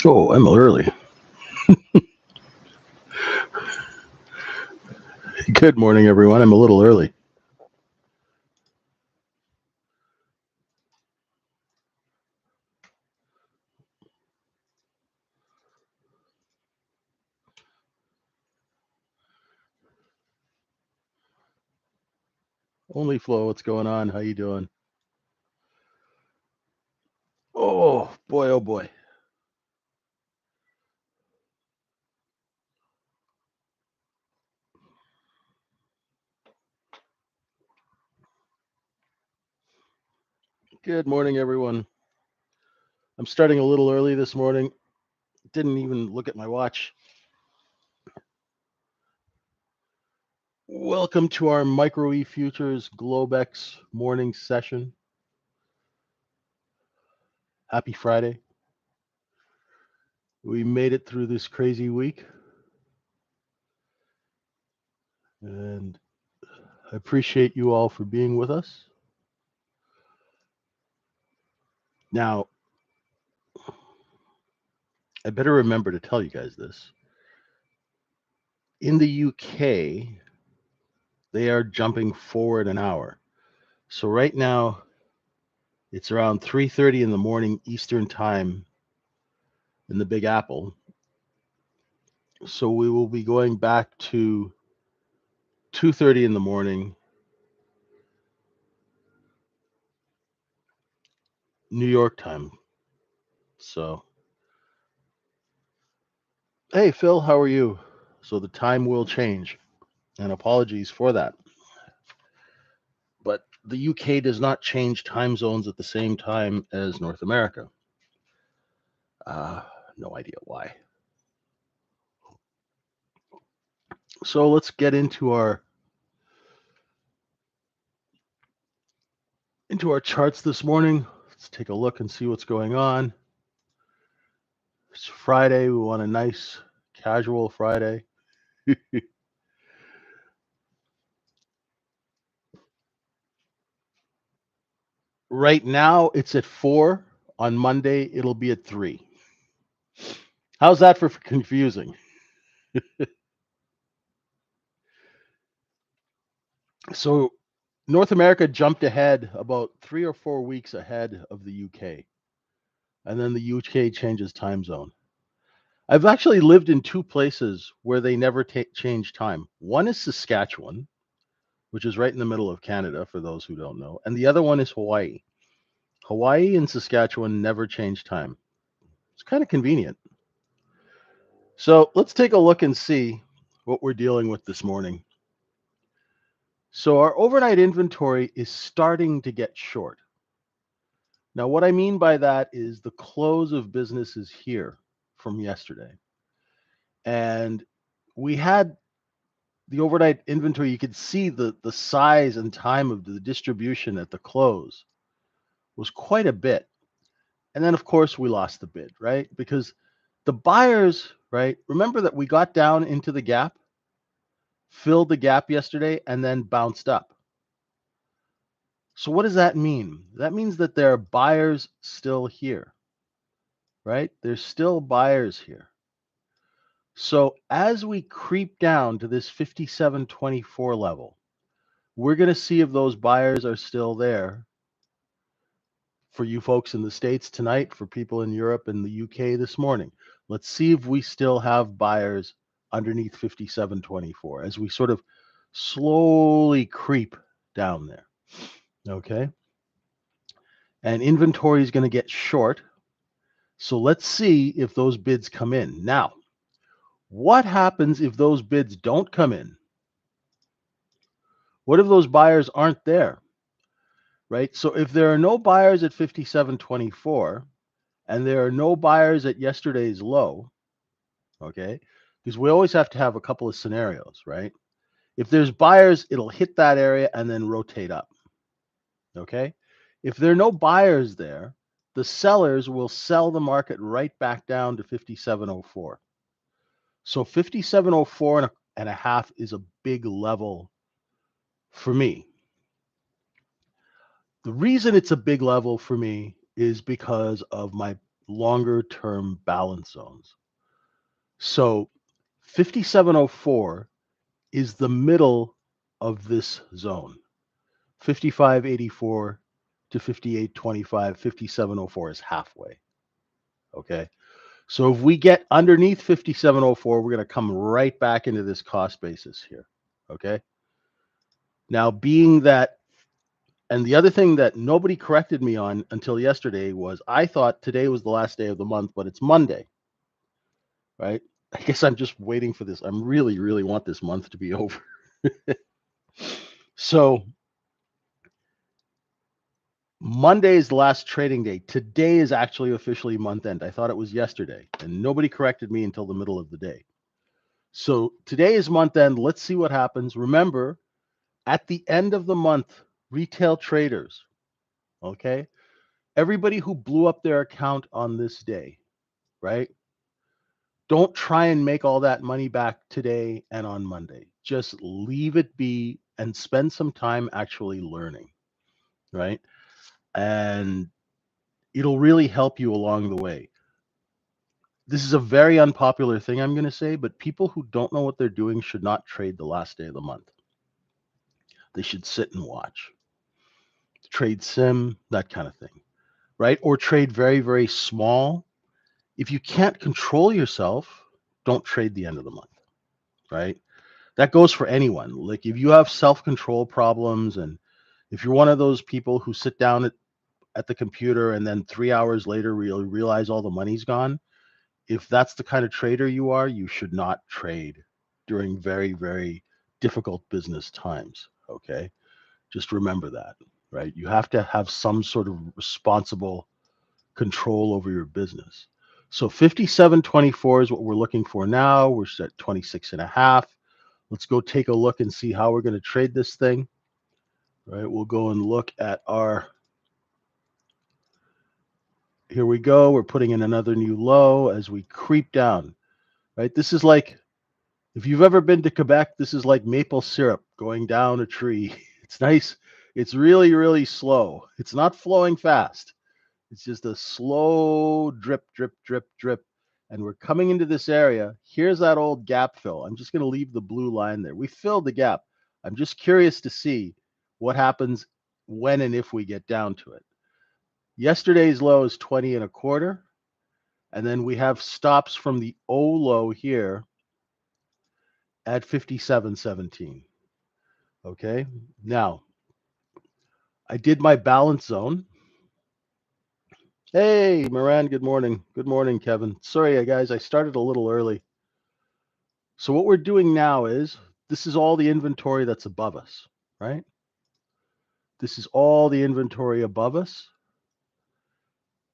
Oh, I'm early. Good morning, everyone. I'm a little early. Only Flo, what's going on? How you doing? Oh boy, oh boy. Good morning, everyone. I'm starting a little early this morning. Didn't even look at my watch. Welcome to our Microefutures Globex morning session. Happy Friday. We made it through this crazy week. And I appreciate you all for being with us. Now, I better remember to tell you guys this. In the UK, they are jumping forward an hour. So right now, it's around 3:30 in the morning Eastern time in the Big Apple. So we will be going back to 2:30 in the morning New York time. So, hey Phil, how are you? So the time will change, and apologies for that. But the UK does not change time zones at the same time as North America. No idea why. So let's get into our charts this morning. Let's take a look and see what's going on. It's Friday. We want a nice casual Friday. Right now it's at 4. On Monday it'll be at 3. How's that for confusing? So North America jumped ahead about 3 or 4 weeks ahead of the UK. And then the UK changes time zone. I've actually lived in 2 places where they never change time. One is Saskatchewan, which is right in the middle of Canada, for those who don't know. And the other one is Hawaii. Hawaii and Saskatchewan never change time. It's kind of convenient. So let's take a look and see what we're dealing with this morning. So our overnight inventory is starting to get short. Now, what I mean by that is the close of business is here from yesterday. And we had the overnight inventory, you could see the size and time of the distribution at the close was quite a bit. And then, of course, we lost the bid, right? Because the buyers, right? Remember that we got down into the gap, filled the gap yesterday, and then bounced up. So what does that mean? That means that there are buyers still here, right? There's still buyers here. So as we creep down to this 57.24 level, we're going to see if those buyers are still there. For you folks in the States tonight, for people in Europe and the UK this morning, let's see if we still have buyers underneath 57.24 as we sort of slowly creep down there. Okay. And inventory is going to get short. So let's see if those bids come in. Now, what happens if those bids don't come in? What if those buyers aren't there? Right? So if there are no buyers at 57.24 and there are no buyers at yesterday's low, okay? Because we always have to have a couple of scenarios, right? If there's buyers, it'll hit that area and then rotate up. Okay? If there are no buyers there, the sellers will sell the market right back down to 5704. So 5704 and a half is a big level for me. The reason it's a big level for me is because of my longer term balance zones. So 5704 is the middle of this zone. 5584 to 5825, 5704 is halfway. Okay. So if we get underneath 5704, we're going to come right back into this cost basis here. Okay. Now, being that, and the other thing that nobody corrected me on until yesterday was I thought today was the last day of the month, but it's Monday, right? I guess I'm just waiting for this. I'm really, really want this month to be over. So Monday is the last trading day. Today is actually officially month end. I thought it was yesterday, and nobody corrected me until the middle of the day. So today is month end. Let's see what happens. Remember, at the end of the month, retail traders, okay, everybody who blew up their account on this day, right? Don't try and make all that money back today and on Monday. Just leave it be and spend some time actually learning, right? And it'll really help you along the way. This is a very unpopular thing I'm going to say, but people who don't know what they're doing should not trade the last day of the month. They should sit and watch. Trade sim, that kind of thing, right? Or trade very, very small. If you can't control yourself, don't trade the end of the month, right? That goes for anyone. Like if you have self-control problems and if you're one of those people who sit down at the computer and then 3 hours later realize all the money's gone, if that's the kind of trader you are, you should not trade during very, very difficult business times. Okay. Just remember that, right? You have to have some sort of responsible control over your business. So 57.24 is what we're looking for now. We're at 26 and a half. Let's go take a look and see how we're going to trade this thing. All right. We'll go and look at our, here we go. We're putting in another new low as we creep down, right? This is like, if you've ever been to Quebec, this is like maple syrup going down a tree. It's nice. It's really, really slow. It's not flowing fast. It's just a slow drip, drip, drip, drip. And we're coming into this area. Here's that old gap fill. I'm just going to leave the blue line there. We filled the gap. I'm just curious to see what happens when and if we get down to it. Yesterday's low is 20 and a quarter. And then we have stops from the O low here at 57.17. Okay. Now, I did my balance zone. Hey, Moran, good morning. Good morning, Kevin. Sorry, guys, I started a little early. So what we're doing now is, this is all the inventory that's above us, right? This is all the inventory above us.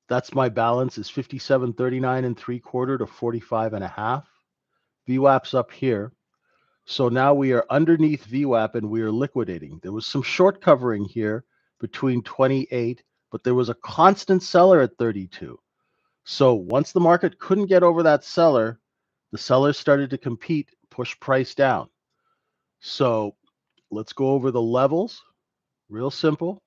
That's my balance is 57.39 and 3/4 to 45 and a half. VWAP's up here. So now we are underneath VWAP and we are liquidating. There was some short covering here between 28, but there was a constant seller at 32. So once the market couldn't get over that seller, the sellers started to compete, push price down. So let's go over the levels. Real simple.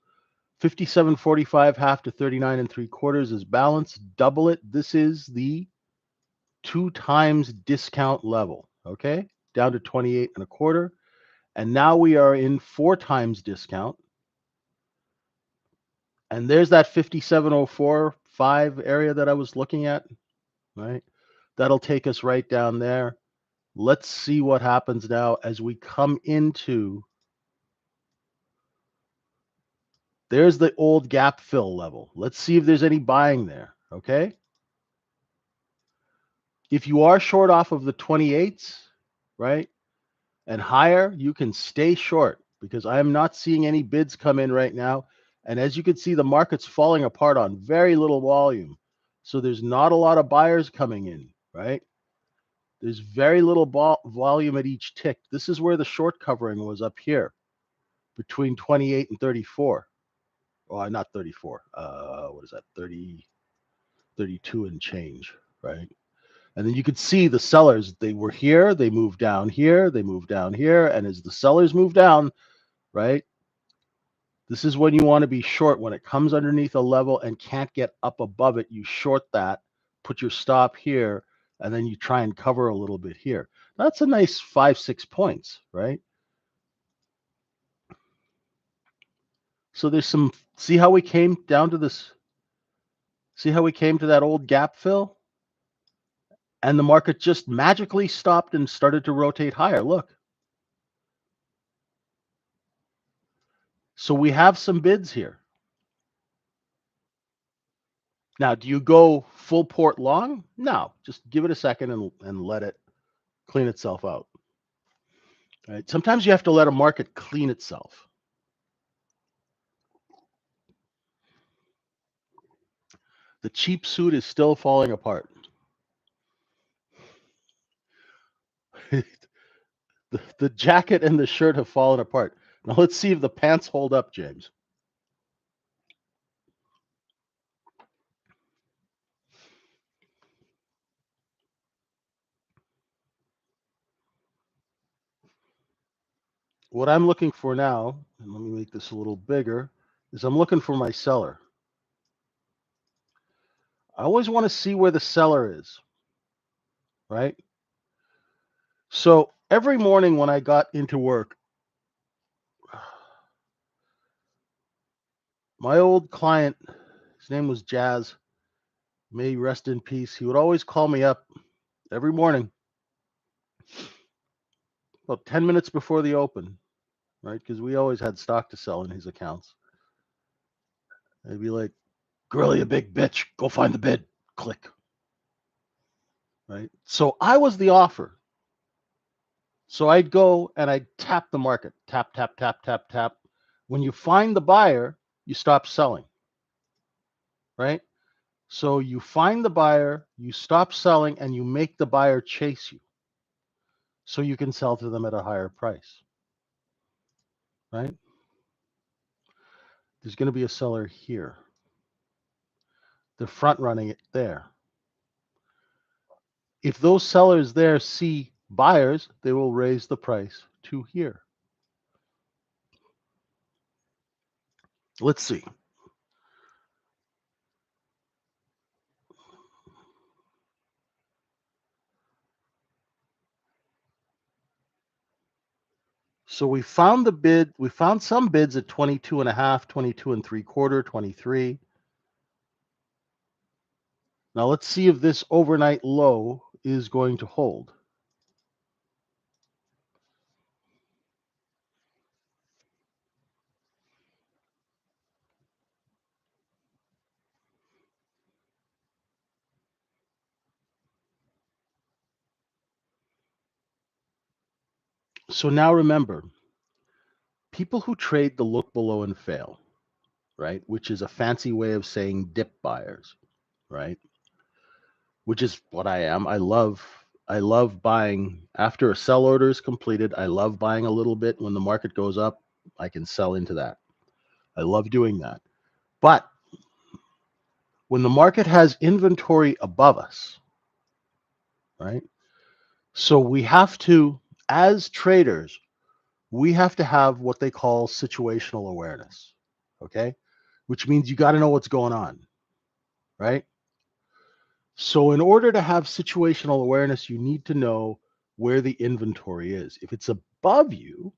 57.45 half to 39 and 3/4 is balance. Double it. This is the 2 times discount level. Okay. Down to 28 and a quarter. And now we are in 4 times discount. And there's that 57.04.5 area that I was looking at, right? That'll take us right down there. Let's see what happens now as we come into, there's the old gap fill level. Let's see if there's any buying there, okay? If you are short off of the 28s, right, and higher, you can stay short because I am not seeing any bids come in right now. And as you can see, the market's falling apart on very little volume. So there's not a lot of buyers coming in, right? There's very little volume at each tick. This is where the short covering was up here between 28 and 34. Oh, not 34. What is that? 30, 32 and change, right? And then you could see the sellers, they were here, they moved down here, they moved down here. And as the sellers move down, right, this is when you want to be short. When it comes underneath a level and can't get up above it, you short that, put your stop here, and then you try and cover a little bit here. That's a nice 5, 6 points, right? So there's some, see how we came down to this, see how we came to that old gap fill? And the market just magically stopped and started to rotate higher. Look. So we have some bids here. Now, do you go full port long? No, just give it a second and let it clean itself out. Right? Sometimes you have to let a market clean itself. The cheap suit is still falling apart. The jacket and the shirt have fallen apart. Now let's see if the pants hold up, James. What I'm looking for now, and let me make this a little bigger, is I'm looking for my seller. I always want to see where the seller is, right? So every morning when I got into work, my old client, his name was Jazz, may he rest in peace. He would always call me up every morning, about 10 minutes before the open, right? Because we always had stock to sell in his accounts. I'd be like, Gorilla, you big bitch, go find the bid. Click, right? So I was the offer. So I'd go and I'd tap the market, tap, tap, tap, tap, tap. When you find the buyer, you stop selling, right? So you find the buyer, you stop selling, and you make the buyer chase you so you can sell to them at a higher price, right? There's going to be a seller here. They're front running it there. If those sellers there see buyers, they will raise the price to here. Let's see. So we found the bid, we found some bids at 22 and a half, 22 and 3/4, 23. Now let's see if this overnight low is going to hold. So now remember, people who trade the look below and fail, right? Which is a fancy way of saying dip buyers, right? Which is what I am. I love buying after a sell order is completed. I love buying a little bit when the market goes up. I can sell into that. I love doing that. But when the market has inventory above us, right? So we have to, as traders, we have to have what they call situational awareness, okay? Which means you got to know what's going on, right? So in order to have situational awareness, you need to know where the inventory is. If it's above you,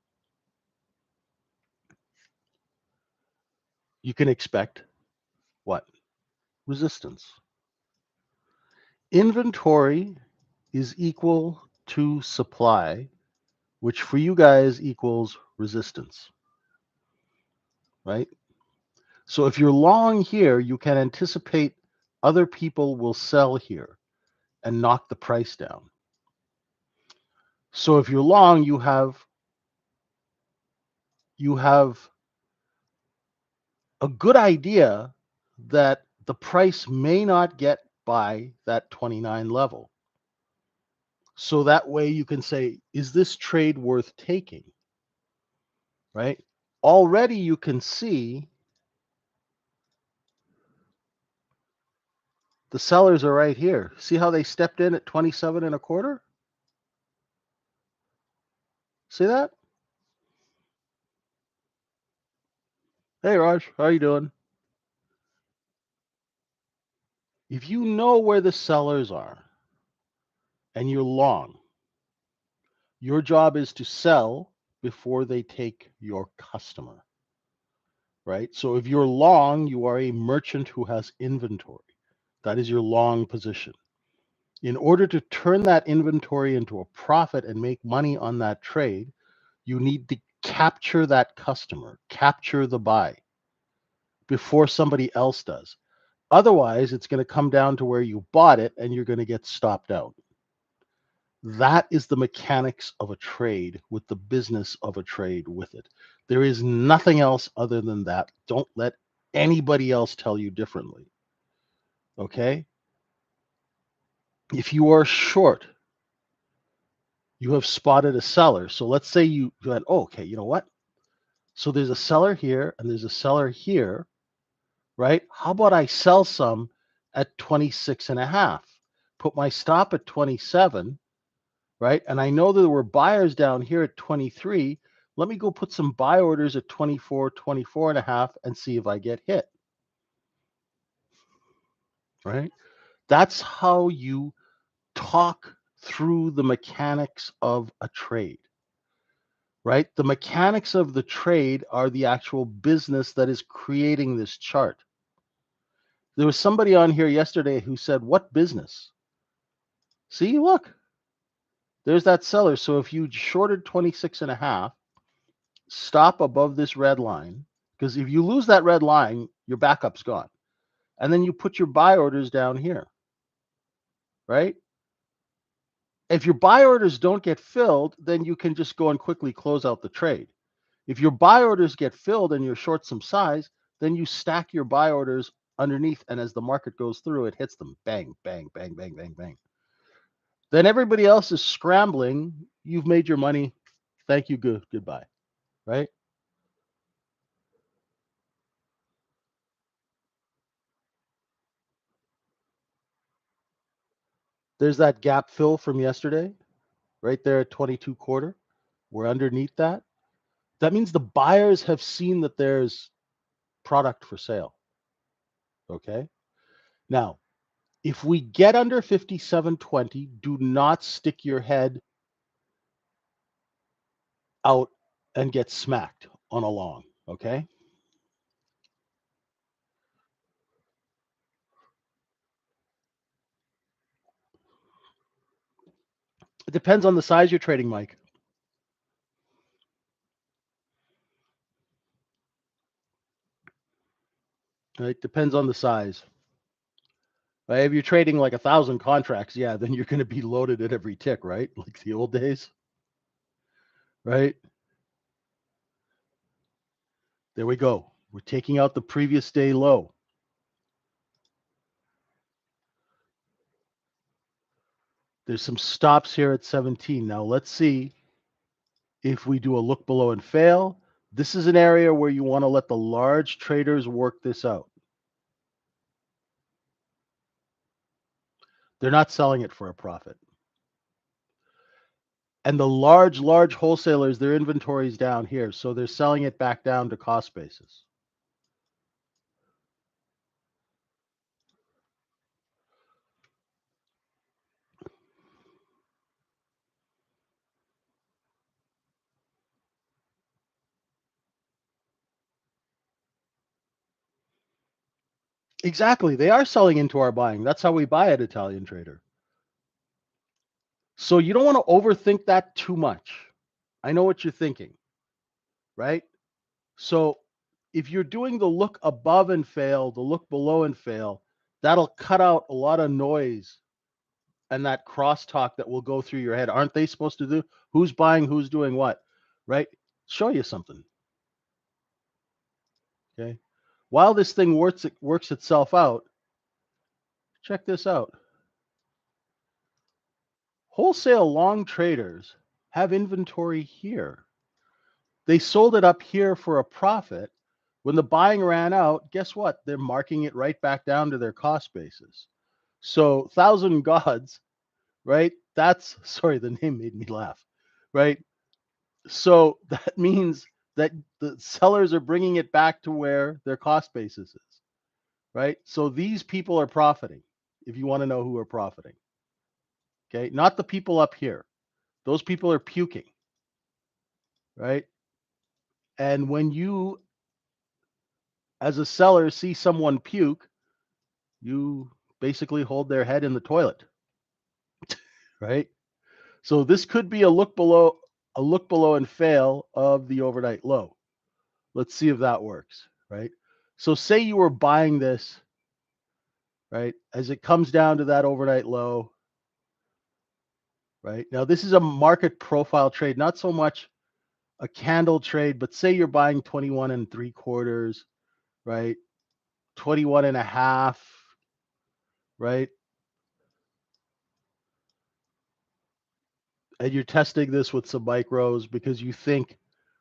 you can expect what? Resistance. Inventory is equal to supply, which for you guys equals resistance, right? So if you're long here, you can anticipate other people will sell here and knock the price down. So if you're long, you have a good idea that the price may not get by that 29 level. So that way you can say, is this trade worth taking? Right? Already you can see The sellers are right here. See how they stepped in at 27 and a quarter? See that? Hey Raj, how you doing? If you know where the sellers are and you're long, your job is to sell before they take your customer, right? So if you're long, you are a merchant who has inventory. That is your long position. In order to turn that inventory into a profit and make money on that trade, you need to capture that customer, capture the buy before somebody else does. Otherwise, it's going to come down to where you bought it and you're going to get stopped out. That is the mechanics of a trade with the business of a trade with it. There is nothing else other than that. Don't let anybody else tell you differently. Okay? If you are short, you have spotted a seller. So let's say you went, oh, okay, you know what? So there's a seller here and there's a seller here, right? How about I sell some at 26 and a half? Put my stop at 27, right? And I know that there were buyers down here at 23. Let me go put some buy orders at 24, 24 and a half and see if I get hit, right? That's how you talk through the mechanics of a trade, right? The mechanics of the trade are the actual business that is creating this chart. There was somebody on here yesterday who said, what business? See, look, there's that seller. So if you shorted 26 and a half, stop above this red line, because if you lose that red line, your backup's gone. And then you put your buy orders down here, right? If your buy orders don't get filled, then you can just go and quickly close out the trade. If your buy orders get filled and you're short some size, then you stack your buy orders underneath. And as the market goes through, it hits them bang, bang, bang, bang, bang, bang. Then everybody else is scrambling. You've made your money. Thank you. Goodbye. Right? There's that gap fill from yesterday, right there at 22 quarter. We're underneath that. That means the buyers have seen that there's product for sale. Okay. Now, if we get under 57.20, do not stick your head out and get smacked on a long. Okay. It depends on the size you're trading, Mike. It depends on the size. Right? If you're trading like 1,000 contracts, yeah, then you're going to be loaded at every tick, right? Like the old days, right? There we go. We're taking out the previous day low. There's some stops here at 17. Now let's see if we do a look below and fail. This is an area where you want to let the large traders work this out. They're not selling it for a profit. And the large wholesalers, their inventory is down here. So they're selling it back down to cost basis. Exactly. They are selling into our buying. That's how we buy at Italian Trader. So you don't want to overthink that too much. I know what you're thinking, right? So if you're doing the look above and fail, the look below and fail, that'll cut out a lot of noise and that crosstalk that will go through your head. Aren't they supposed to do who's buying, who's doing what? Right? Show you something. Okay. While this thing works itself out, check this out. Wholesale long traders have inventory here. They sold it up here for a profit. When the buying ran out, guess what? They're marking it right back down to their cost basis. So thousand gods, right? That's sorry, the name made me laugh, right? So that means that the sellers are bringing it back to where their cost basis is, right? So these people are profiting. If you want to know who are profiting, okay, not the people up here. Those people are puking, right? And when you, as a seller, see someone puke, you basically hold their head in the toilet, right? So this could be a look below and fail of the overnight low. Let's see if that works, right? So say you were buying this, right? As it comes down to that overnight low, right? Now this is a market profile trade, not so much a candle trade, but say you're buying 21 and 3/4, right? 21 and a half, right? And you're testing this with some micros because you think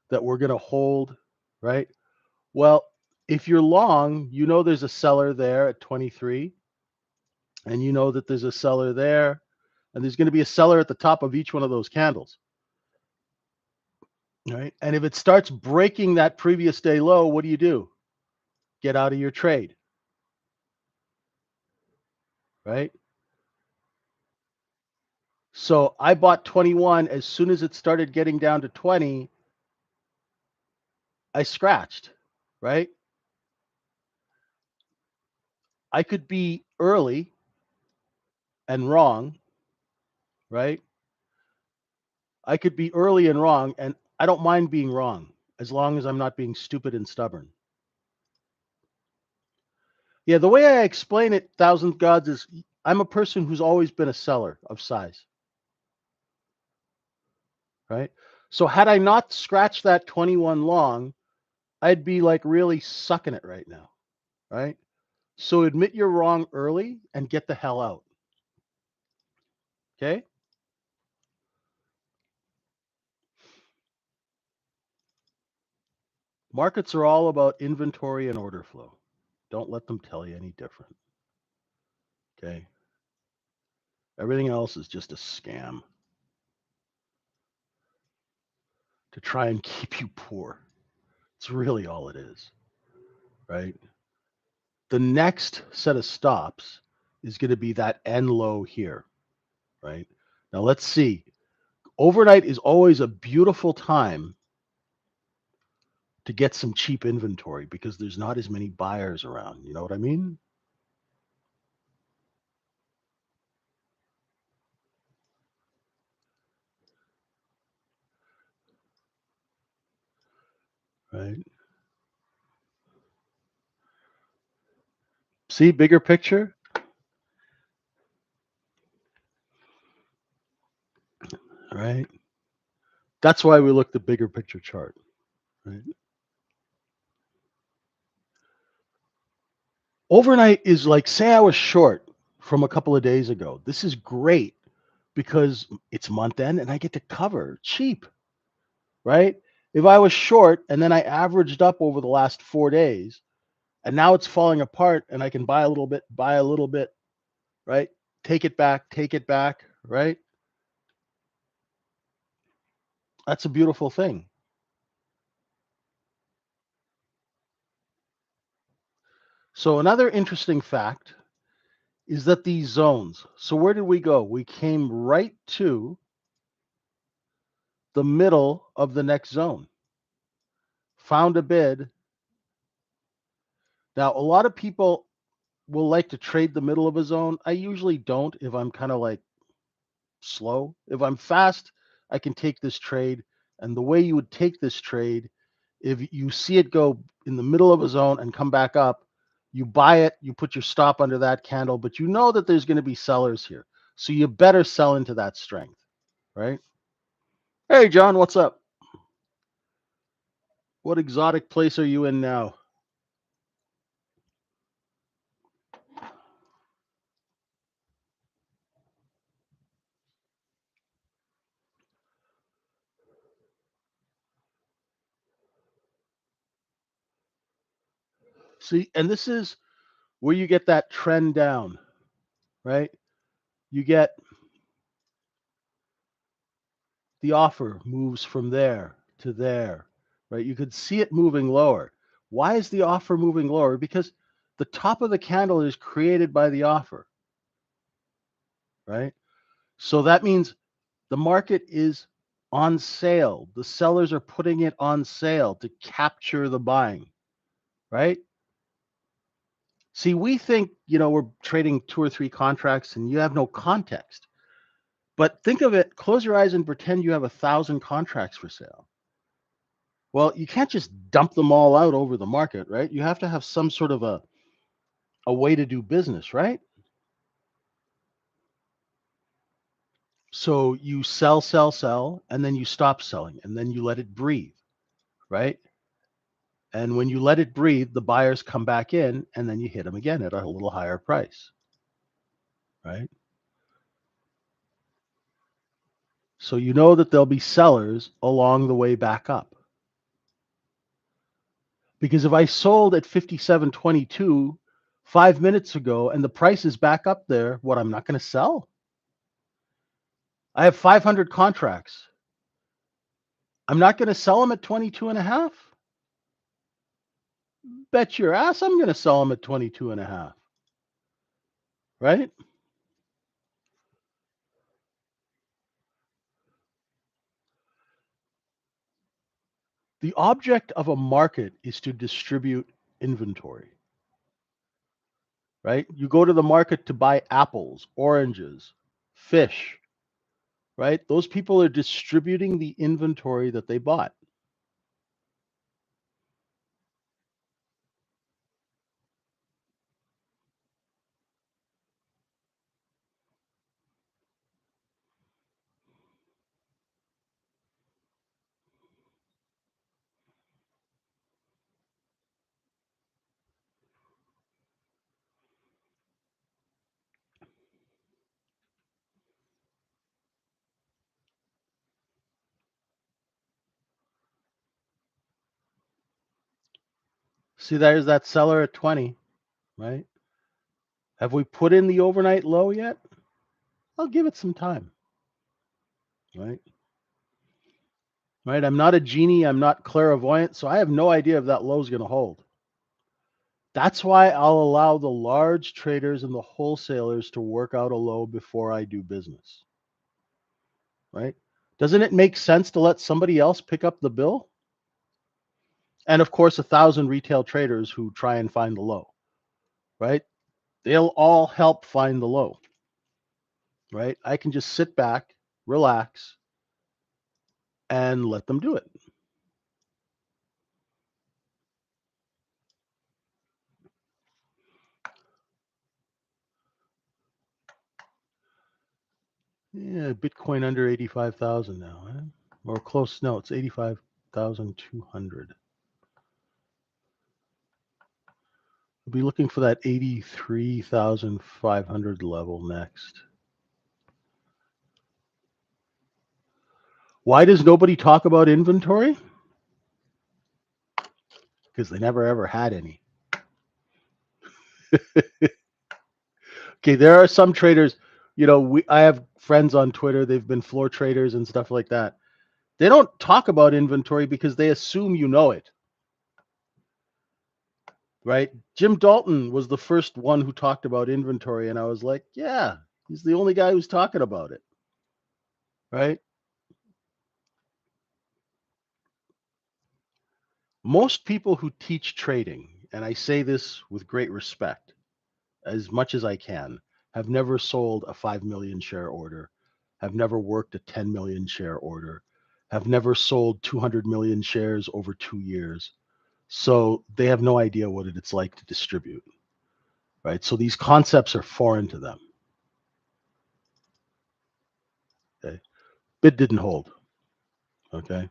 that we're going to hold, right? Well, if you're long, you know there's a seller there at 23, and you know that there's a seller there, and there's going to be a seller at the top of each one of those candles, right? And if it starts breaking that previous day low, what do? Get out of your trade, right? So I bought 21. As soon as it started getting down to 20, I scratched, right? I could be early and wrong, right? I could be early and wrong, and I don't mind being wrong as long as I'm not being stupid and stubborn. Yeah, the way I explain it, Thousand Gods, is I'm a person who's always been a seller of size, right? So had I not scratched that 21 long, I'd be like really sucking it right now, right? So admit you're wrong early and get the hell out. Okay? Markets are all about inventory and order flow. Don't let them tell you any different. Okay? Everything else is just a scam to try and keep you poor. It's really all it is, right? The next set of stops is going to be that end low here, right? Now let's see. Overnight is always a beautiful time to get some cheap inventory because there's not as many buyers around. You know what I mean? Right? See, bigger picture, right? That's why we look the bigger picture chart, right? Overnight is like, say I was short from a couple of days ago. This is great because it's month end and I get to cover cheap, right? If I was short and then I averaged up over the last 4 days and now it's falling apart and I can buy a little bit, right? Take it back, right? That's a beautiful thing. So, another interesting fact is that these zones, so where did we go? We came right to the middle of the next zone, found a bid. Now, a lot of people will like to trade the middle of a zone. I usually don't if I'm kind of like slow. If I'm fast, I can take this trade. And the way you would take this trade, if you see it go in the middle of a zone and come back up, you buy it, you put your stop under that candle, but you know that there's going to be sellers here. So you better sell into that strength, right? Hey, John, what's up? What exotic place are you in now? See, and this is where you get that trend down, right? You get the offer moves from there to there, right? You could see it moving lower. Why is the offer moving lower? Because the top of the candle is created by the offer, right? So that means the market is on sale. The sellers are putting it on sale to capture the buying, right? See, we think, we're trading two or three contracts and you have no context. But think of it, close your eyes and pretend you have 1,000 contracts for sale. Well, you can't just dump them all out over the market, right? You have to have some sort of a way to do business, right? So you sell, sell, sell, and then you stop selling, and then you let it breathe, right? And when you let it breathe, the buyers come back in, and then you hit them again at a little higher price, right? So you know that there'll be sellers along the way back up. Because if I sold at 57.22 5 minutes ago and the price is back up there, what, I'm not going to sell? I have 500 contracts. I'm not going to sell them at 22 and a half. Bet your ass I'm going to sell them at 22 and a half, right? The object of a market is to distribute inventory, right? You go to the market to buy apples, oranges, fish, right? Those people are distributing the inventory that they bought. See, there's that seller at 20, right? Have we put in the overnight low yet? I'll give it some time, right? Right? I'm not a genie, I'm not clairvoyant, so I have no idea if that low is going to hold. That's why I'll allow the large traders and the wholesalers to work out a low before I do business, right? Doesn't it make sense to let somebody else pick up the bill? And of course, 1,000 retail traders who try and find the low, right? They'll all help find the low, right? I can just sit back, relax, and let them do it. Yeah, Bitcoin under 85,000 now, eh? Or close. No, it's 85,200. We'll be looking for that 83,500 level next. Why does nobody talk about inventory? Because they never ever had any. Okay, there are some traders, I have friends on Twitter, they've been floor traders and stuff like that. They don't talk about inventory because they assume you know it, right? Jim Dalton was the first one who talked about inventory, and I was like, yeah, he's the only guy who's talking about it, right? Most people who teach trading, and I say this with great respect, as much as I can, have never sold a 5 million share order, have never worked a 10 million share order, have never sold 200 million shares over 2 years. So they have no idea what it's like to distribute, right? So these concepts are foreign to them. Okay. Bid didn't hold. Okay.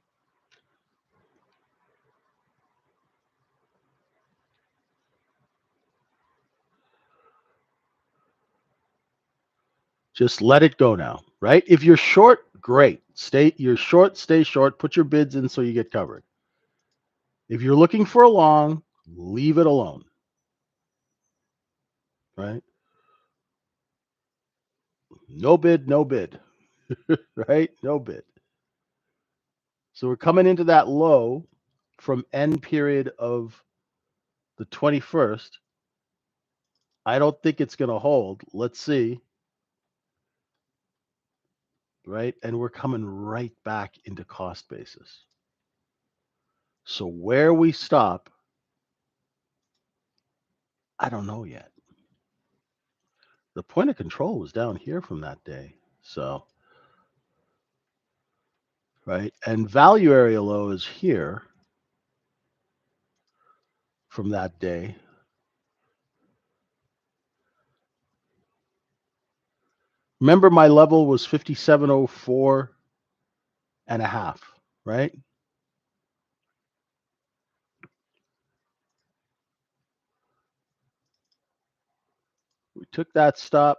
Just let it go now, right? If you're short, great. You're short, stay short, put your bids in so you get covered. If you're looking for a long, leave it alone, right? No bid, no bid, right? No bid. So we're coming into that low from end period of the 21st. I don't think it's going to hold. Let's see, right? And we're coming right back into cost basis. So where we stop, I don't know yet. The point of control was down here from that day. So, right? And value area low is here from that day. Remember my level was 5704 and a half, right? We took that stop.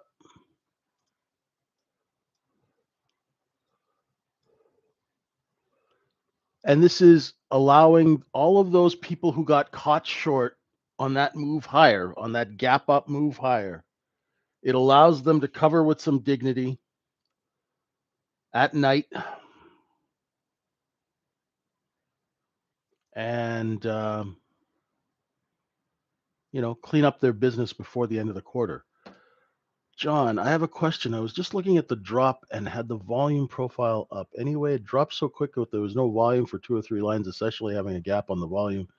And this is allowing all of those people who got caught short on that move higher, on that gap up move higher. It allows them to cover with some dignity at night and, clean up their business before the end of the quarter. John, I have a question. I was just looking at the drop and had the volume profile up. Anyway, it dropped so quick that there was no volume for 2 or 3 lines, essentially having a gap on the volume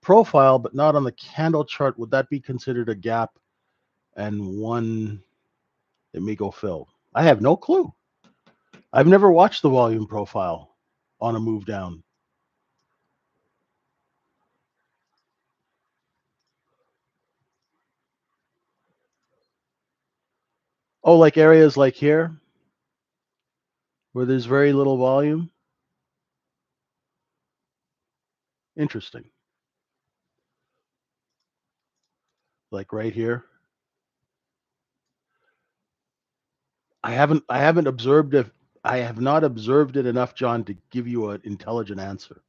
profile, but not on the candle chart. Would that be considered a gap and one it may go fill? I have no clue. I've never watched the volume profile on a move down. Oh, like areas like here where there's very little volume? Interesting. Like right here. I haven't observed if I have not observed it enough, John, to give you an intelligent answer.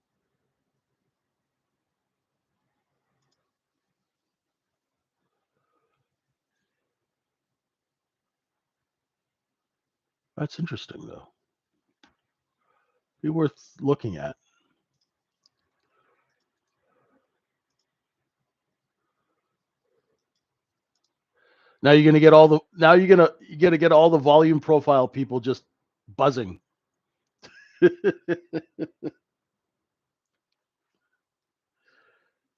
That's interesting though. Be worth looking at. Now you're gonna get all the volume profile people just buzzing.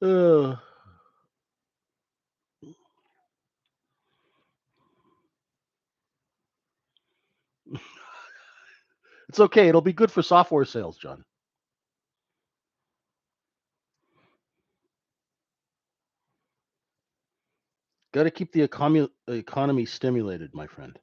Ugh. It's okay. It'll be good for software sales, John. Got to keep the economy stimulated, my friend.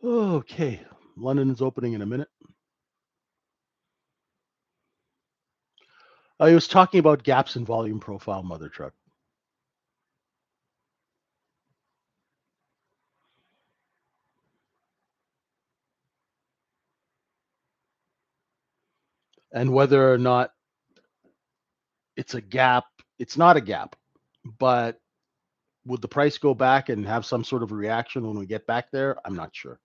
Okay. London is opening in a minute. I was talking about gaps in volume profile, mother truck, and whether or not it's a gap. It's not a gap, but would the price go back and have some sort of reaction when we get back there? I'm not sure.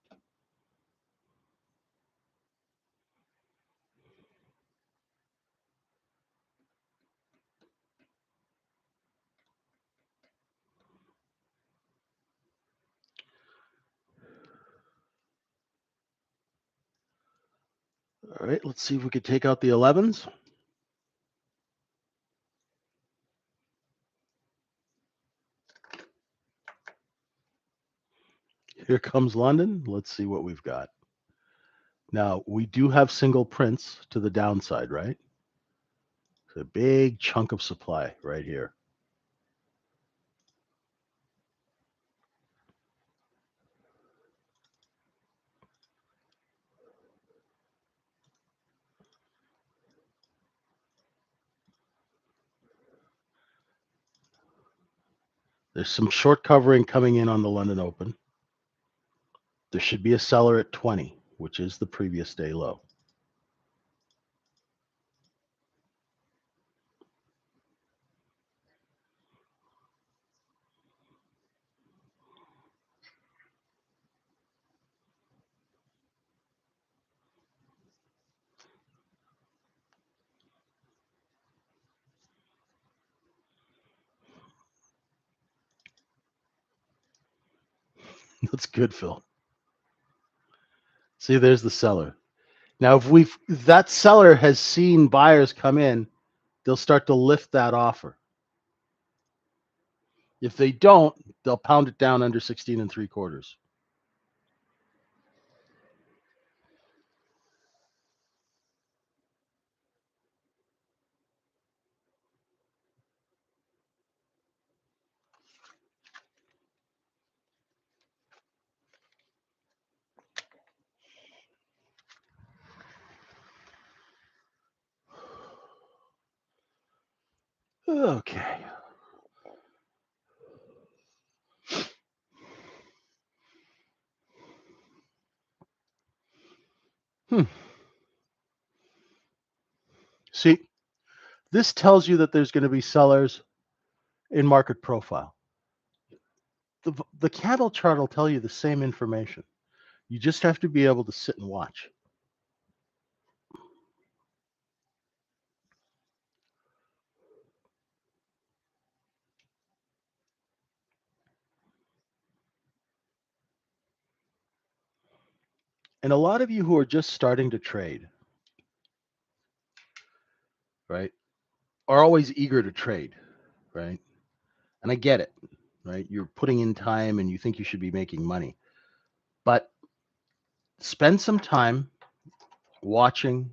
All right, let's see if we could take out the 11s. Here comes London. Let's see what we've got. Now, we do have single prints to the downside, right? It's a big chunk of supply right here. There's some short covering coming in on the London Open. There should be a seller at 20, which is the previous day low. That's good, Phil. See, there's the seller. Now, if that seller has seen buyers come in, they'll start to lift that offer. If they don't, they'll pound it down under 16 and three quarters. Okay. Hmm. See, this tells you that there's going to be sellers in market profile. The candle chart will tell you the same information. You just have to be able to sit and watch. And a lot of you who are just starting to trade, right, are always eager to trade, right? And I get it, right? You're putting in time and you think you should be making money. But spend some time watching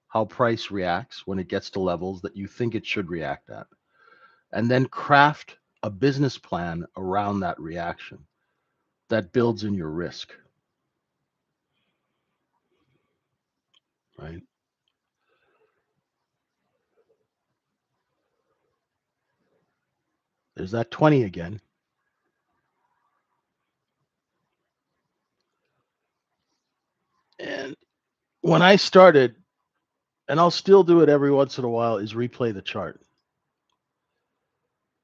how price reacts when it gets to levels that you think it should react at, and then craft a business plan around that reaction that builds in your risk, right? There's that 20 again. And when I started, and I'll still do it every once in a while, is replay the chart.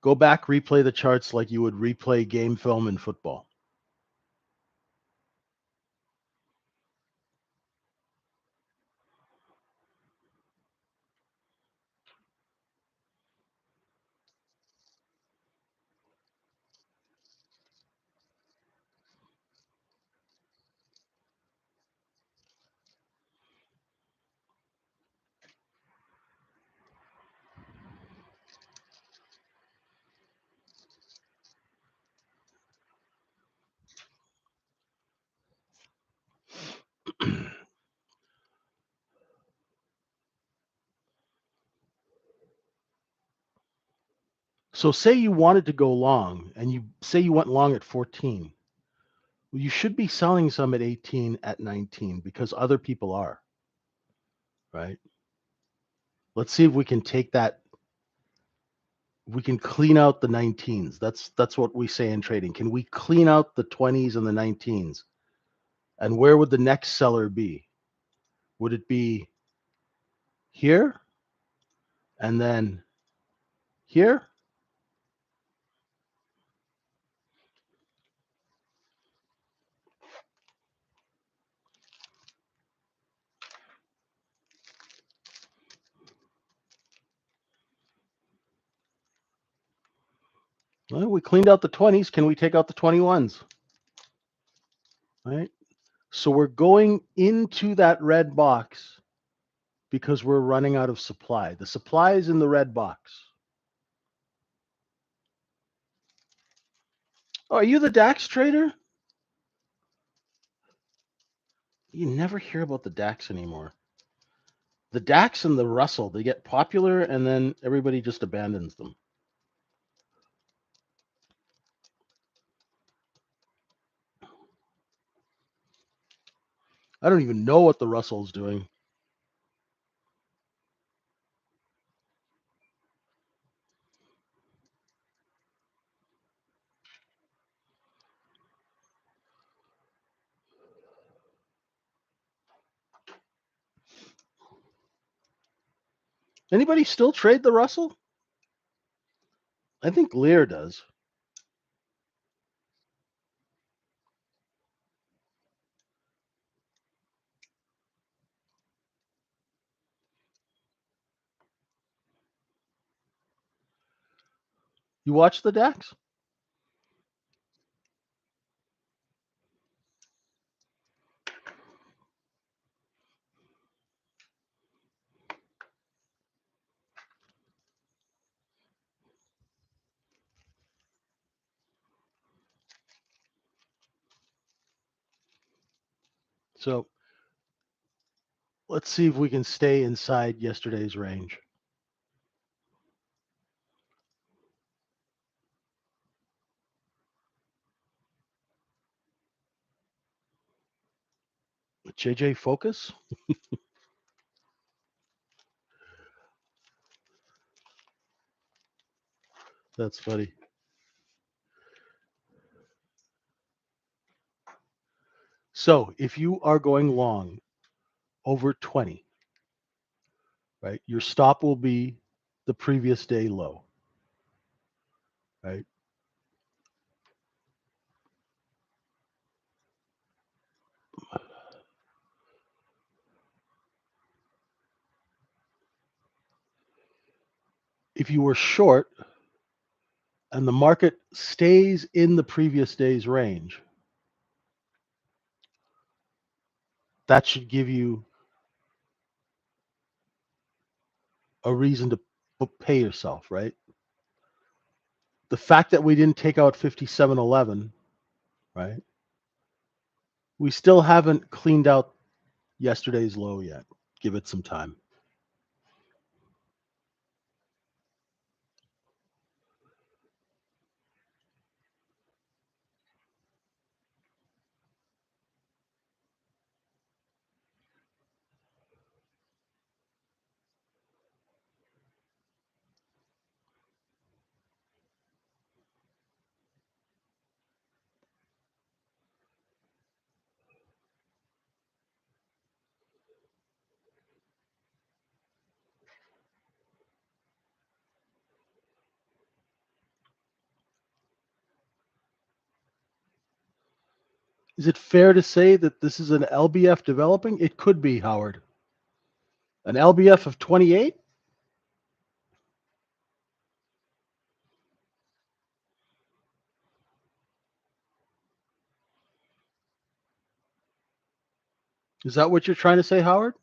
Go back, replay the charts like you would replay game film in football. So say you wanted to go long and you say you went long at 14. Well, you should be selling some at 18, at 19 because other people are, right? Let's see if we can take that, we can clean out the 19s. That's what we say in trading. Can we clean out the 20s and the 19s? And where would the next seller be? Would it be here and then here? Well, we cleaned out the 20s. Can we take out the 21s? Right? So we're going into that red box because we're running out of supply. The supply is in the red box. Oh, are you the DAX trader? You never hear about the DAX anymore. The DAX and the Russell, they get popular and then everybody just abandons them. I don't even know what the Russell's doing. Anybody still trade the Russell? I think Lear does. You watch the DAX? So let's see if we can stay inside yesterday's range. JJ, focus. That's funny. So if you are going long over 20, right, your stop will be the previous day low, right? If you were short and the market stays in the previous day's range, that should give you a reason to pay yourself, right? The fact that we didn't take out 57.11, right? We still haven't cleaned out yesterday's low yet. Give it some time. Is it fair to say that this is an LBF developing? It could be, Howard. An LBF of 28? Is that what you're trying to say, Howard?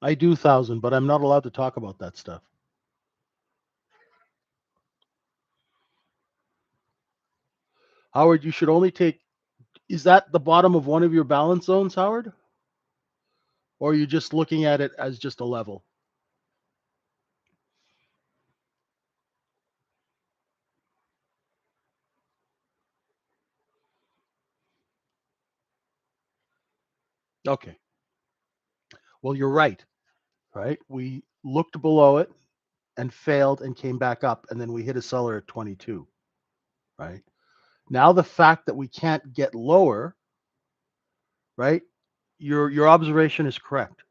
I do 1,000, but I'm not allowed to talk about that stuff. Howard, you should only take. Is that the bottom of one of your balance zones, Howard? Or are you just looking at it as just a level? Okay. Well, you're right, right? We looked below it and failed and came back up, and then we hit a seller at 22, right? Now the fact that we can't get lower, right? Your observation is correct,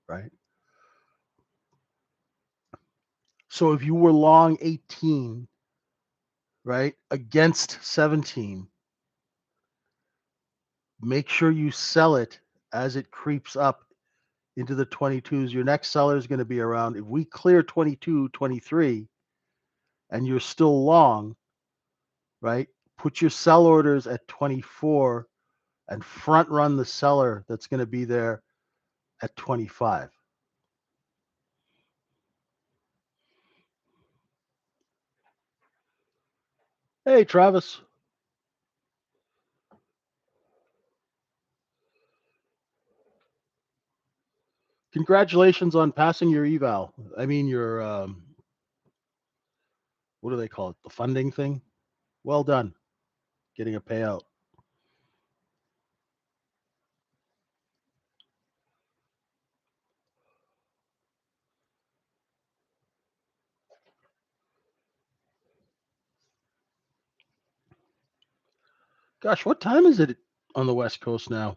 right? So if you were long 18, right, against 17, make sure you sell it as it creeps up into the 22s. Your next seller is going to be around, if we clear 22, 23, and you're still long, right, put your sell orders at 24 and front run the seller that's going to be there at 25. Hey, Travis, congratulations on passing your eval. I mean, your, what do they call it? The funding thing? Well done, getting a payout. Gosh, what time is it on the West Coast now?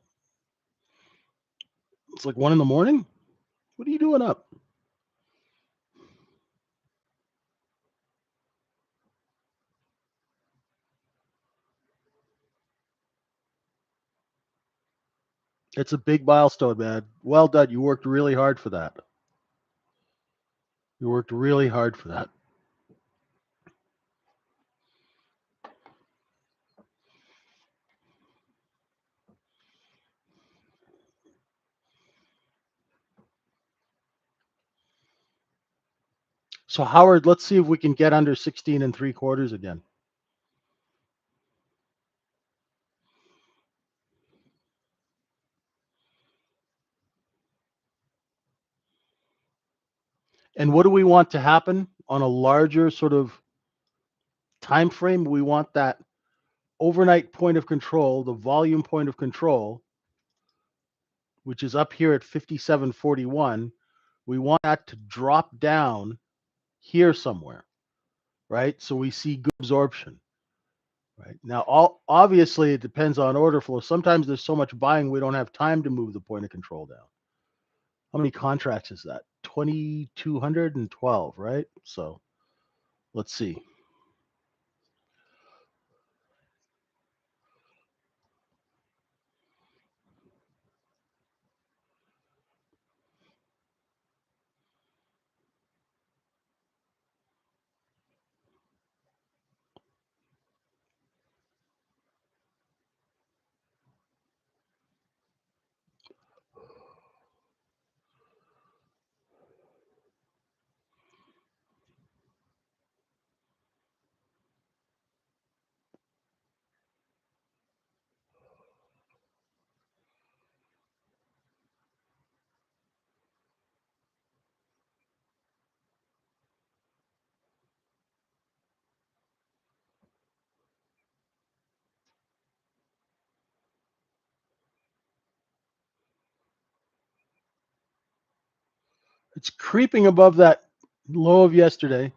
It's like 1 in the morning. What are you doing up? It's a big milestone, man. Well done. You worked really hard for that. You worked really hard for that. So Howard, let's see if we can get under 16 and 3/4 again. And what do we want to happen on a larger sort of time frame? We want that overnight point of control, the volume point of control, which is up here at 57.41. We want that to drop down here somewhere, right? So we see good absorption, right? Now, obviously, it depends on order flow. Sometimes there's so much buying we don't have time to move the point of control down. How many contracts is that? 2,212, right? So let's see. It's creeping above that low of yesterday.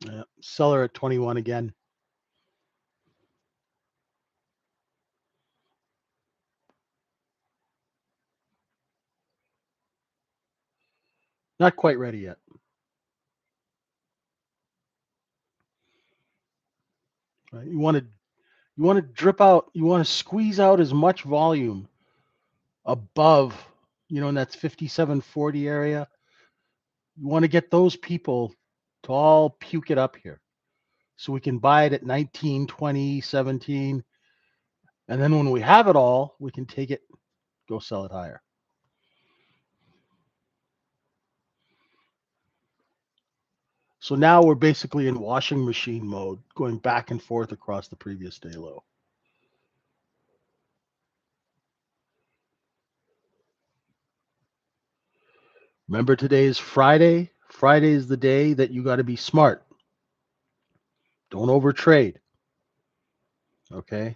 Yeah, seller at 21 again. Not quite ready yet. Right? You want to drip out. You want to squeeze out as much volume above, in that 57.40 area. You want to get those people to all puke it up here, so we can buy it at 19, 20, 17, and then when we have it all, we can take it, go sell it higher. So now we're basically in washing machine mode, going back and forth across the previous day low. Remember, today is Friday. Friday is the day that you got to be smart. Don't overtrade. Okay.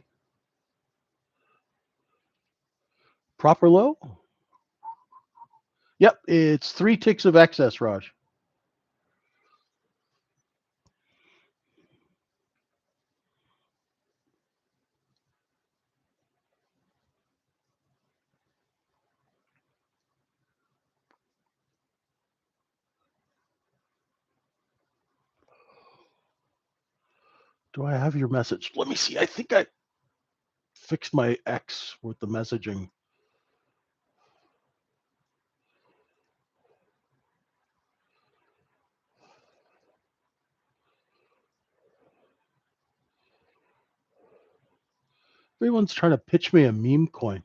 Proper low? Yep. It's 3 ticks of excess, Raj. Do I have your message? Let me see. I think I fixed my X with the messaging. Everyone's trying to pitch me a meme coin.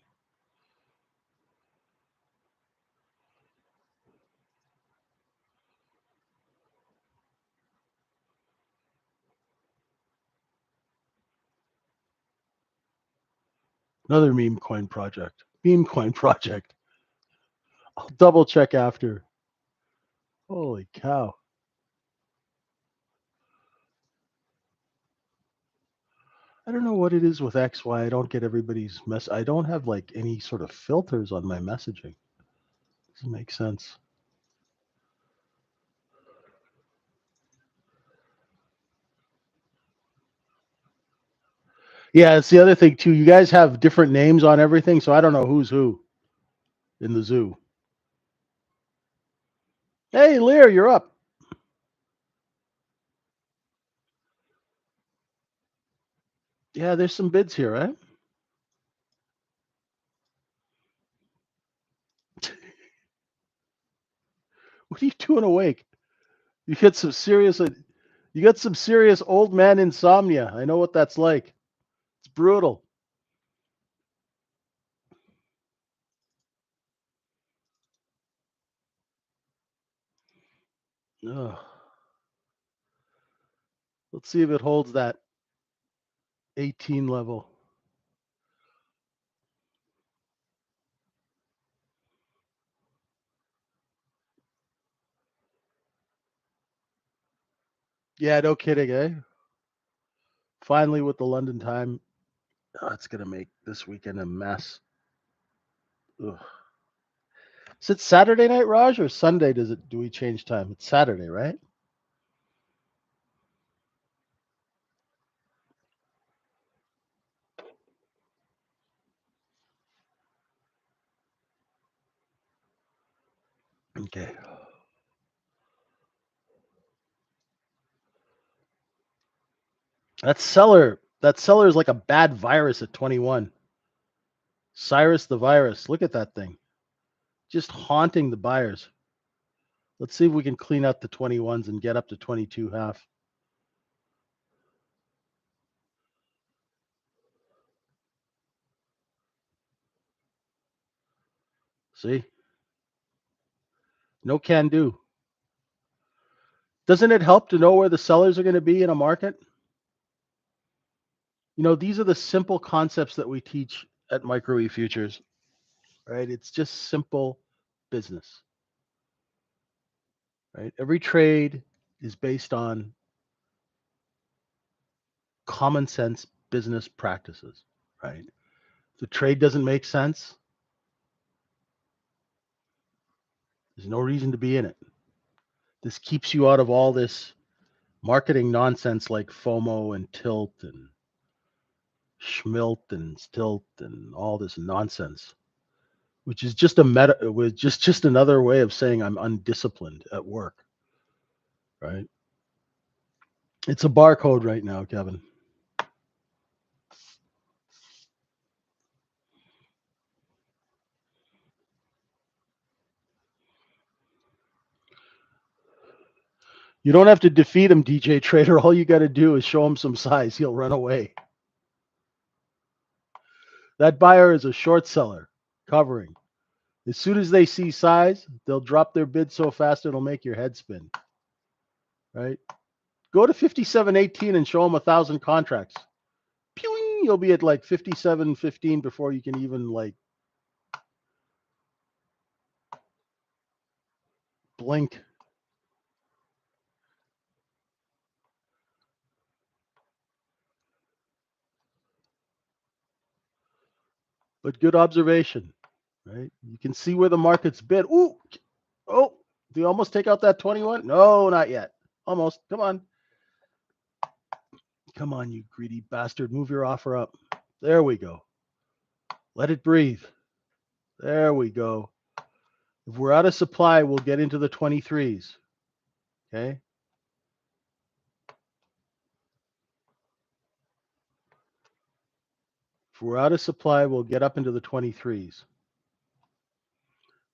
Another meme coin project. Meme coin project. I'll double check after. Holy cow. I don't know what it is with X, why I don't get everybody's mess. I don't have like any sort of filters on my messaging. Doesn't make sense. Yeah, it's the other thing too. You guys have different names on everything, so I don't know who's who in the zoo. Hey, Lear, you're up. Yeah, there's some bids here, right? What are you doing awake? You get some serious you get some serious old man insomnia. I know what that's like. It's brutal. Ugh. Let's see if it holds that 18 level. Yeah, no kidding, eh? Finally, with the London time, it's gonna make this weekend a mess. Ugh. Is it Saturday night, Raj, or Sunday? Do we change time? It's Saturday, right? Okay. That seller is like a bad virus at 21. Cyrus the virus. Look at that thing. Just haunting the buyers. Let's see if we can clean up the 21s and get up to 22 half. See? No can do. Doesn't it help to know where the sellers are going to be in a market? These are the simple concepts that we teach at Microefutures, right? It's just simple business, right? Every trade is based on common sense business practices, right? If the trade doesn't make sense, there's no reason to be in it. This keeps you out of all this marketing nonsense like FOMO and tilt and schmilt and stilt and all this nonsense, which is just a meta, was just another way of saying I'm undisciplined at work, right? It's a barcode right now, Kevin. You don't have to defeat him, DJ Trader. All you got to do is show him some size. He'll run away. That buyer is a short seller covering. As soon as they see size, they'll drop their bid so fast it'll make your head spin, right? Go to 57.18 and show them 1,000 contracts. Pewing, you'll be at like 57.15 before you can even like blink. But good observation, right? You can see where the market's bid. Ooh, oh, do you almost take out that 21? No, not yet. Almost. Come on. Come on, you greedy bastard. Move your offer up. There we go. Let it breathe. There we go. If we're out of supply, we'll get into the 23s. Okay. If we're out of supply, we'll get up into the 23s.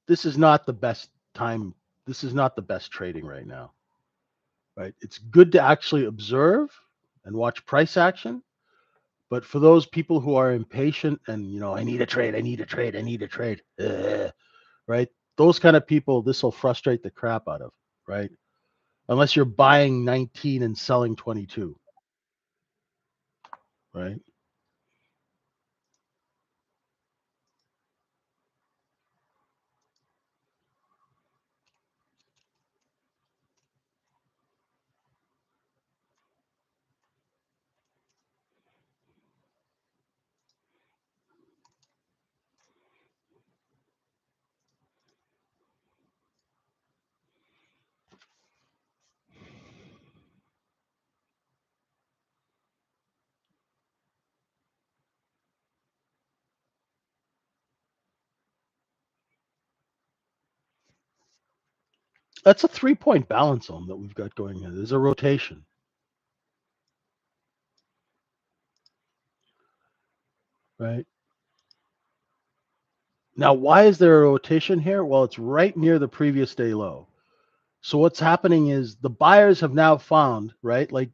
This is not the best time. This is not the best trading right now, right? It's good to actually observe and watch price action. But for those people who are impatient and, I need a trade, I need a trade, I need a trade, right? Those kind of people, this will frustrate the crap out of, right? Unless you're buying 19 and selling 22, right? That's a 3 point balance zone that we've got going here. There's a rotation, right? Now, why is there a rotation here? Well, it's right near the previous day low. So what's happening is the buyers have now found, right? Like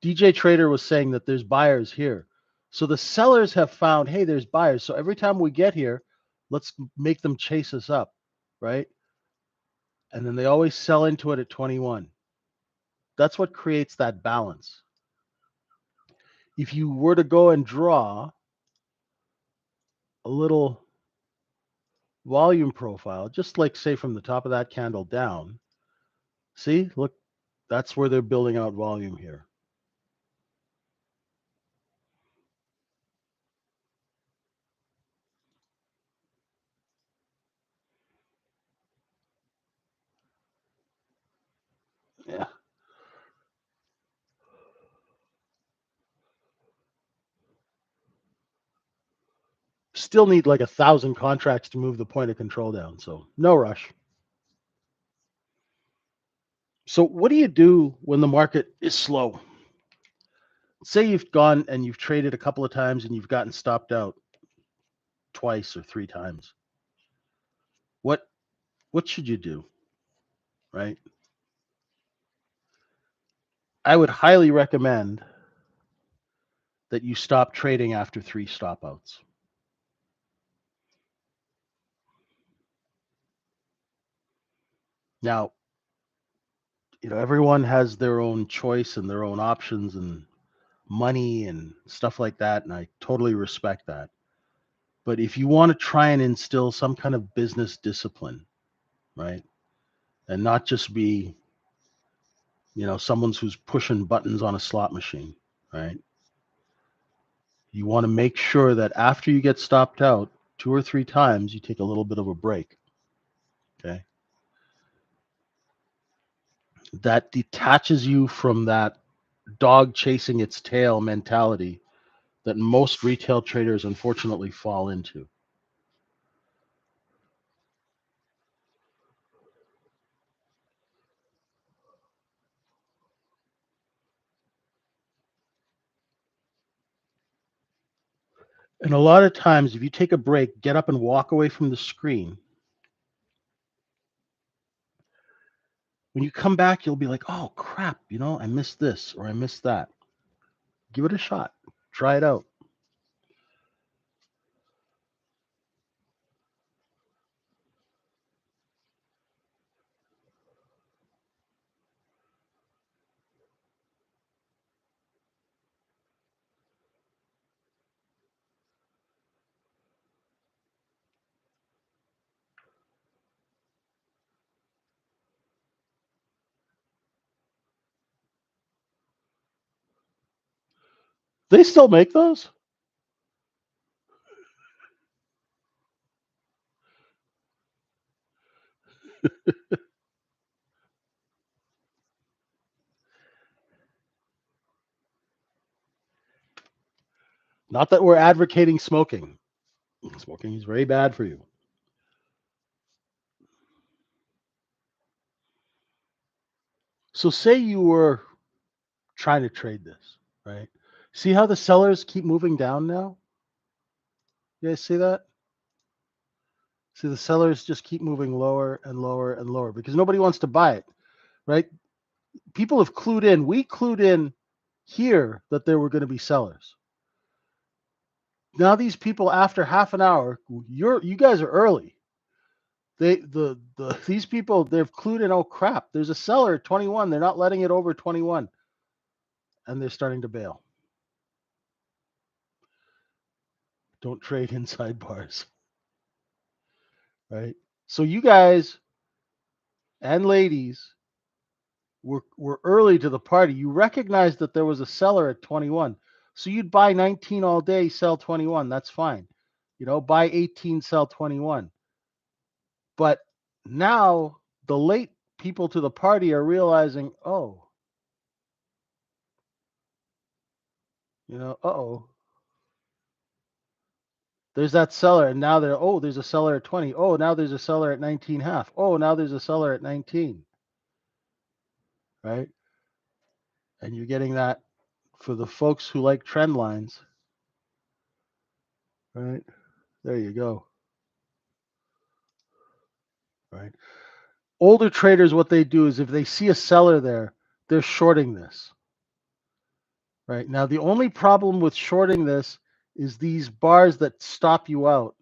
DJ Trader was saying that there's buyers here. So the sellers have found, hey, there's buyers. So every time we get here, let's make them chase us up, right? And then they always sell into it at 21. That's what creates that balance. If you were to go and draw a little volume profile, just like say from the top of that candle down, see, look, that's where they're building out volume here. Yeah. Still need like 1,000 contracts to move the point of control down. So no rush. So what do you do when the market is slow? Say you've gone and you've traded a couple of times and you've gotten stopped out twice or three times. What what should you do? Right? I would highly recommend that you stop trading after three stopouts. Now, everyone has their own choice and their own options and money and stuff like that, and I totally respect that. But if you want to try and instill some kind of business discipline, right? And not just be, someone who's pushing buttons on a slot machine, right? You want to make sure that after you get stopped out two or three times, you take a little bit of a break. Okay. That detaches you from that dog chasing its tail mentality that most retail traders unfortunately fall into. And a lot of times, if you take a break, get up and walk away from the screen, when you come back, you'll be like, oh crap, I missed this or I missed that. Give it a shot. Try it out. They still make those? Not that we're advocating smoking. Smoking is very bad for you. So, say you were trying to trade this, right? See how the sellers keep moving down now? You guys see that? See, the sellers just keep moving lower and lower and lower because nobody wants to buy it, right? People have clued in. We clued in here that there were going to be sellers. Now these people, after half an hour, you guys are early. These people, they've clued in. Oh crap! There's a seller at 21. They're not letting it over 21, and they're starting to bail. Don't trade inside bars, right? So you guys and ladies were early to the party. You recognized that there was a seller at 21. So you'd buy 19 all day, sell 21. That's fine. Buy 18, sell 21. But now the late people to the party are realizing, oh, oh, there's that seller. And now there's a seller at 20. Oh, now there's a seller at 19 half. Oh, now there's a seller at 19. Right. And you're getting that for the folks who like trend lines. Right. There you go. Right. older traders, what they do is if they see a seller there, they're shorting this. Right now, the only problem with shorting this is these bars that stop you out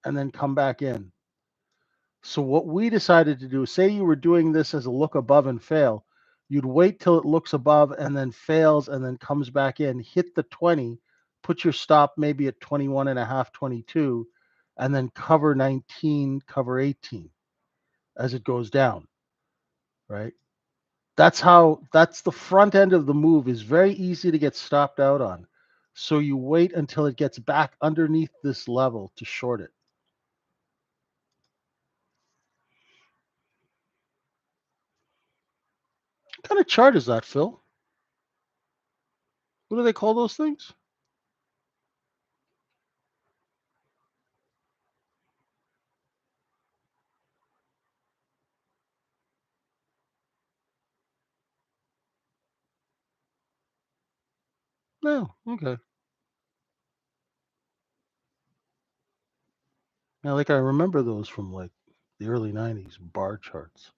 and then come back in. So what we decided to do, say you were doing this as a look above and fail, you'd wait till it looks above and then fails and then comes back in, hit the 20, put your stop maybe at 21 and a half, 22, and then cover 19, cover 18 as it goes down, right? That's the front end of the move is very easy to get stopped out on. So you wait until it gets back underneath this level to short it. What kind of chart is that, Phil? What do they call those things? No, okay. Yeah, like I remember those from like the early 90s bar charts.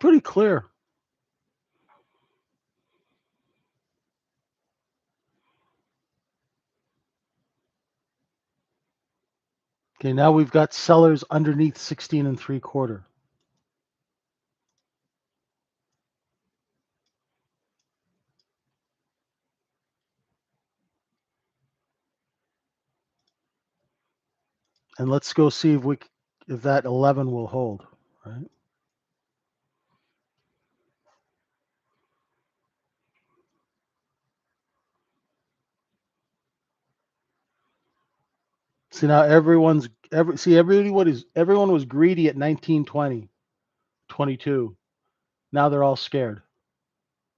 Pretty clear. Okay, now we've got sellers underneath 16 and 3/4. And let's go see if that 11 will hold, right? See now everyone was greedy at 19, 20, 22. Now they're all scared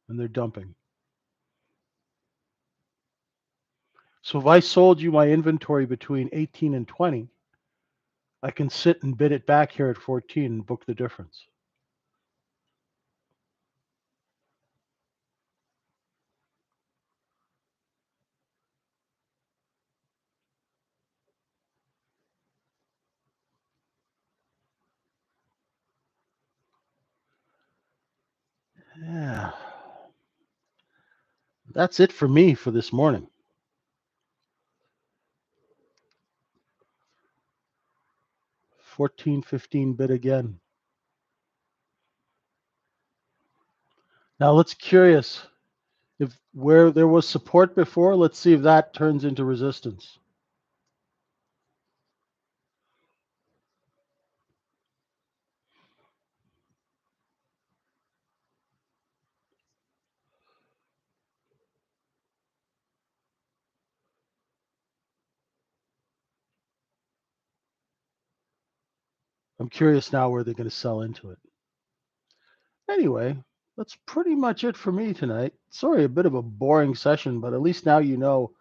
and they're dumping. So if I sold you my inventory between 18 and 20, I can sit and bid it back here at 14 and book the difference. Yeah. That's it for me for this morning. 14, 15 bid again. Now let's curious if where there was support before, let's see if that turns into resistance. I'm curious now where they're going to sell into it. Anyway, that's pretty much it for me tonight. Sorry, a bit of a boring session, but at least now you know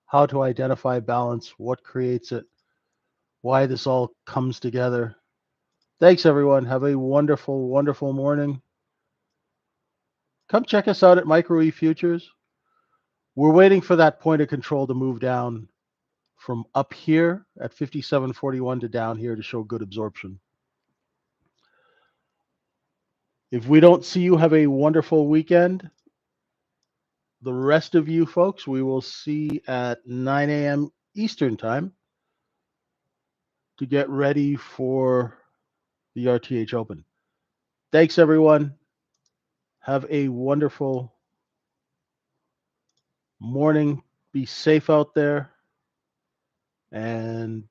how to identify balance, what creates it, why this all comes together. Thanks, everyone. Have a wonderful, wonderful morning. Come check us out at Microefutures. We're waiting for that point of control to move down from up here at 57.41 to down here to show good absorption. If we don't see you, have a wonderful weekend. The rest of you folks, we will see at 9 a.m. Eastern time to get ready for the RTH Open. Thanks, everyone. Have a wonderful morning. Be safe out there, and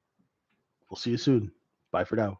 we'll see you soon. Bye for now.